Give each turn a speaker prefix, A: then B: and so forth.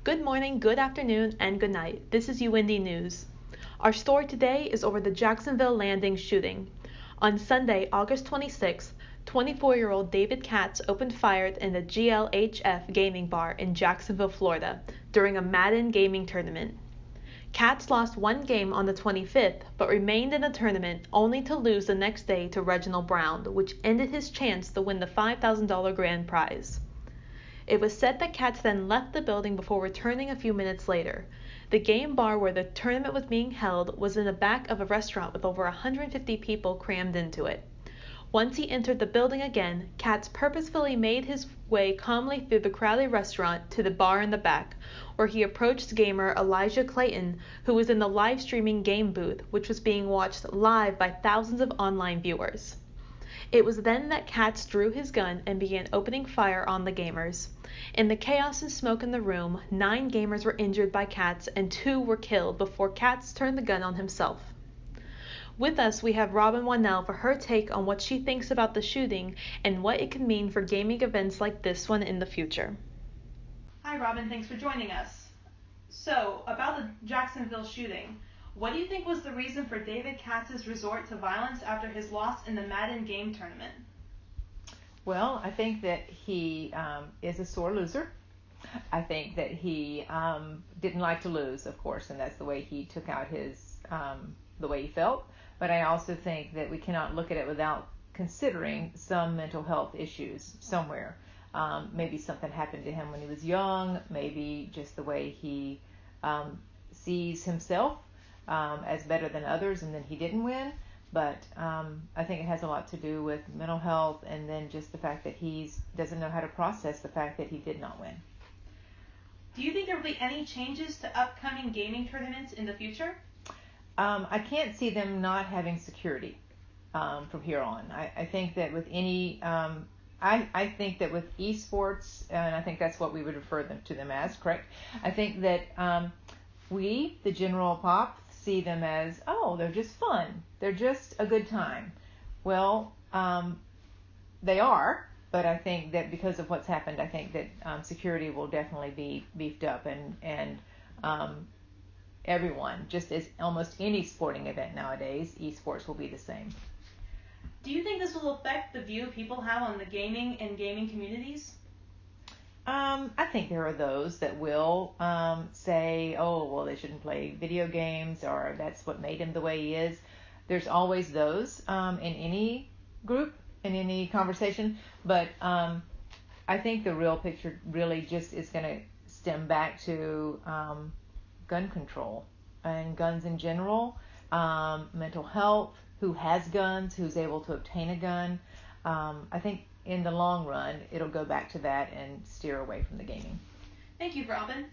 A: Good morning, good afternoon, and good night. This is UIndy News. Our story today is over the Jacksonville Landing shooting. On Sunday, August 26th, 24-year-old David Katz opened fire in the GLHF gaming bar in Jacksonville, Florida, during a Madden gaming tournament. Katz lost one game on the 25th, but remained in the tournament only to lose the next day to Reginald Brown, which ended his chance to win the $5,000 grand prize. It was said that Katz then left the building before returning a few minutes later. The game bar where the tournament was being held was in the back of a restaurant with over 150 people crammed into it. Once he entered the building again, Katz purposefully made his way calmly through the crowded restaurant to the bar in the back, where he approached gamer Elijah Clayton, who was in the live streaming game booth, which was being watched live by thousands of online viewers. It was then that Katz drew his gun and began opening fire on the gamers. In the chaos and smoke in the room, 9 gamers were injured by Katz and 2 were killed before Katz turned the gun on himself. With us, we have Robin Wannell for her take on what she thinks about the shooting and what it could mean for gaming events like this one in the future. Hi, Robin. Thanks for joining us. So, about the Jacksonville shooting, what do you think was the reason for David Katz's resort to violence after his loss in the Madden game tournament?
B: Well, I think that he is a sore loser. I think that he didn't like to lose, of course, and that's the way he took out the way he felt. But I also think that we cannot look at it without considering some mental health issues somewhere. Maybe something happened to him when he was young, maybe just the way he sees himself as better than others, and then he didn't win. But I think it has a lot to do with mental health, and then just the fact that he doesn't know how to process the fact that he did not win.
A: Do you think there will be any changes to upcoming gaming tournaments in the future?
B: I can't see them not having security from here on. I think that with any, I think that with esports, and I think that's what we would refer to them as, correct? I think that we, the general pop, see them as, oh, they're just fun. They're just a good time. Well, they are, but I think that because of what's happened, I think that security will definitely be beefed up, and everyone, just as almost any sporting event nowadays, esports will be the same.
A: Do you think this will affect the view people have on the gaming and gaming communities?
B: I think there are those that will say, oh, well, they shouldn't play video games, or that's what made him the way he is. There's always those in any group, in any conversation, but I think the real picture really just is going to stem back to gun control and guns in general, mental health, who has guns, who's able to obtain a gun. I think in the long run, it'll go back to that and steer away from the gaming.
A: Thank you, Robin.